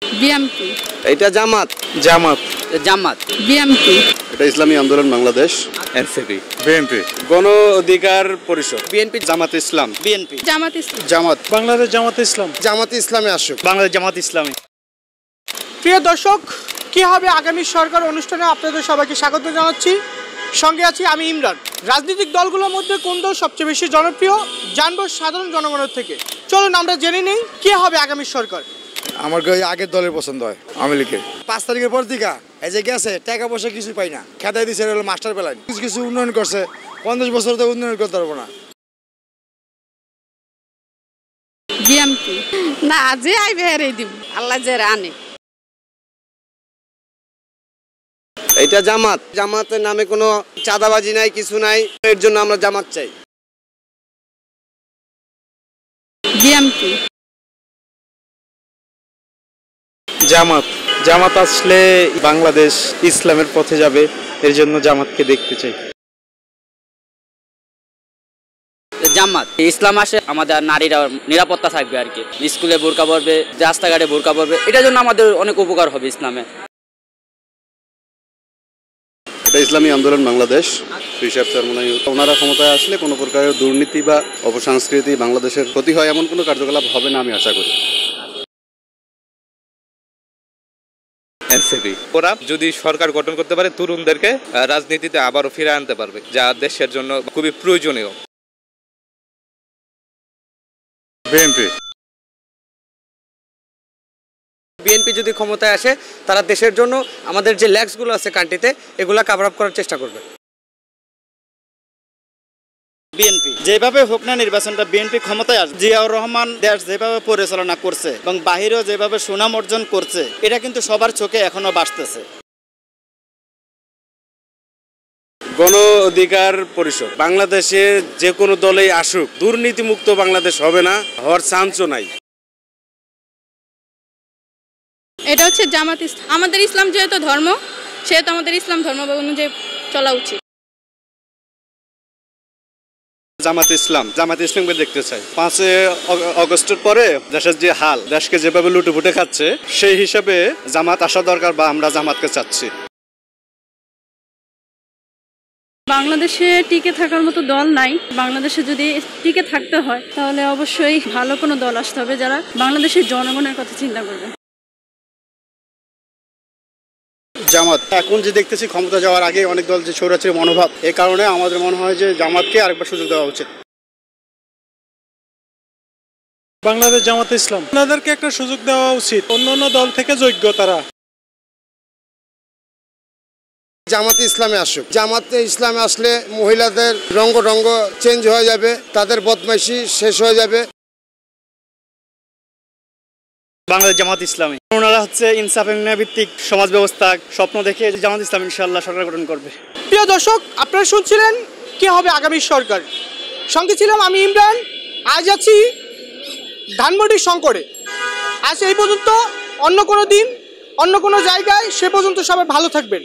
BMP. এটা জামাত। জামাত। জামাত। BMP. এটা ইসলামী আন্দোলন বাংলাদেশ। এনসিপি। বিএনপি। গণ অধিকার পরিষদ। বিএনপি। জামাত ইসলাম। বিএনপি। জামাত ইসলাম। জামাত। বাংলাদেশ জামাত ইসলাম। জামাত ইসলামে আসুক। বাংলাদেশ জামাত ইসলামী। প্রিয় দর্শক, কি হবে আগামী সরকার অনুষ্ঠানে আপনাদের সবাইকে স্বাগত জানাচ্ছি। সঙ্গে আছি আমি ইমরান। রাজনৈতিক দলগুলোর মধ্যে কোন দল সবচেয়ে বেশি জনপ্রিয় জানবো সাধারণ জনগণের থেকে। চলুন আমরা জেনে নেই কে হবে আগামী সরকার। আমার আগের দলের পছন্দ হয় আওয়ামী লীগের। 5 তারিখের পর থেকে এই যে গেছে টাকা পয়সা কিছু পাই না, খেদাই দিচ্ছে হলো মাস্টার প্ল্যান। কিছু কিছু উন্নয়ন করছে, 50 বছর তো উন্নয়ন করতে পারবো না। বিএমপি। না, যে আইবে হেরে দিব, আল্লাহ যে আনে। এটা জামাত। জামাতের নামে কোনো চাঁদাবাজি নাই, কিছু নাই, এর জন্য আমরা জামাত চাই। বিএমপি। জামাত। জামাত আসলে বাংলাদেশ ইসলামের পথে যাবে, এর জন্য জামাতকে দেখতে চাই। জামাত। ইসলাম আসে আমাদের নারীরা নিরাপত্তা থাকবে আর কি, স্কুলে বোরকা পরবে, রাস্তাঘাটে বোরকা পরবে, এটার জন্য আমাদের অনেক উপকার হবে ইসলামে। এটা ইসলামী আন্দোলন বাংলাদেশ। ওনারা ক্ষমতায় আসলে কোনো প্রকারের দুর্নীতি বা অপসংস্কৃতি বাংলাদেশের ক্ষতি হয় এমন কোনো কার্যকলাপ হবে না আমি আশা করি। এনসিপি। ওরা যদি সরকার গঠন করতে পারে তরুণদেরকে রাজনীতিতে আবারও ফিরে আনতে পারবে, যা দেশের জন্য খুবই প্রয়োজনীয়। বিএনপি। বিএনপি যদি ক্ষমতায় আসে তারা দেশের জন্য আমাদের যে ল্যাক্সগুলো আছে কান্ট্রিতে এগুলা কভার আপ করার চেষ্টা করবে। বিএনপি। যেভাবে হোক না নির্বাচনটা বিএনপি ক্ষমতায় আসবে। জিয়াউর রহমান দেশ যেভাবে পরিচালনা করছে এবং বাহিরেও যেভাবে সুনাম অর্জন করছে, এটা কিন্তু সবার চোখে এখনো বাসতেছে। গণ অধিকার পরিষদ। বাংলাদেশে যে কোনো দলেই আসুক দুর্নীতিমুক্ত বাংলাদেশ হবে না, হওয়ার চান্সও নাই। এটা হচ্ছে জামাত ইসলাম। আমাদের ইসলাম যেহেতু ধর্ম, সেহেতু আমাদের ইসলাম ধর্ম অনুযায়ী চলা উচিত। জামাত ইসলাম। জামাত ইসলামকে দেখতে চাই। 5 আগস্টের পরে দেশের যে হাল, দেশকে যেভাবে লুটেপুটে খাচ্ছে, সেই হিসাবে জামাত আসা দরকার বা আমরা জামাতকে চাচ্ছি। বাংলাদেশে টিকে থাকার মতো দল নাই। বাংলাদেশে যদি টিকে থাকতে হয় তাহলে অবশ্যই ভালো কোনো দল আসতে হবে যারা বাংলাদেশের জনগণের কথা চিন্তা করবে। জামাত। এখন যে দেখতেছি ক্ষমতা যাওয়ার আগে অনেক দল যে স্বৈরাচারী মনোভাব, এই কারণে আমাদের মনে হয় যে জামাতকে আরেকবার সুযোগ দেওয়া উচিত। বাংলাদেশ জামাত ইসলাম। ওনাদেরকে একটা সুযোগ দেওয়া উচিত, অন্যান্য দল থেকে যোগ্য তারা। জামাতে ইসলামে আসুক। জামাতে ইসলামে আসলে মহিলাদের রঙ্গ চেঞ্জ হয়ে যাবে, তাদের বদমাইশি শেষ হয়ে যাবে। বাংলাদেশ জামাত ইসলামী। ওনারা হচ্ছে ইনসাফ ভিত্তিক সমাজ ব্যবস্থা স্বপ্ন দেখে জামাত ইসলাম ইনশাআল্লাহ সরকার গঠন করবে। প্রিয় দর্শক, আপনারা শুনছিলেন কে হবে আগামী সরকার। সঙ্গে ছিলাম আমি ইমরান। আজ আছি ধানমন্ডির শঙ্করে। আজ এই পর্যন্ত, অন্য কোনো দিন অন্য কোনো জায়গায়। সে পর্যন্ত সবাই ভালো থাকবেন।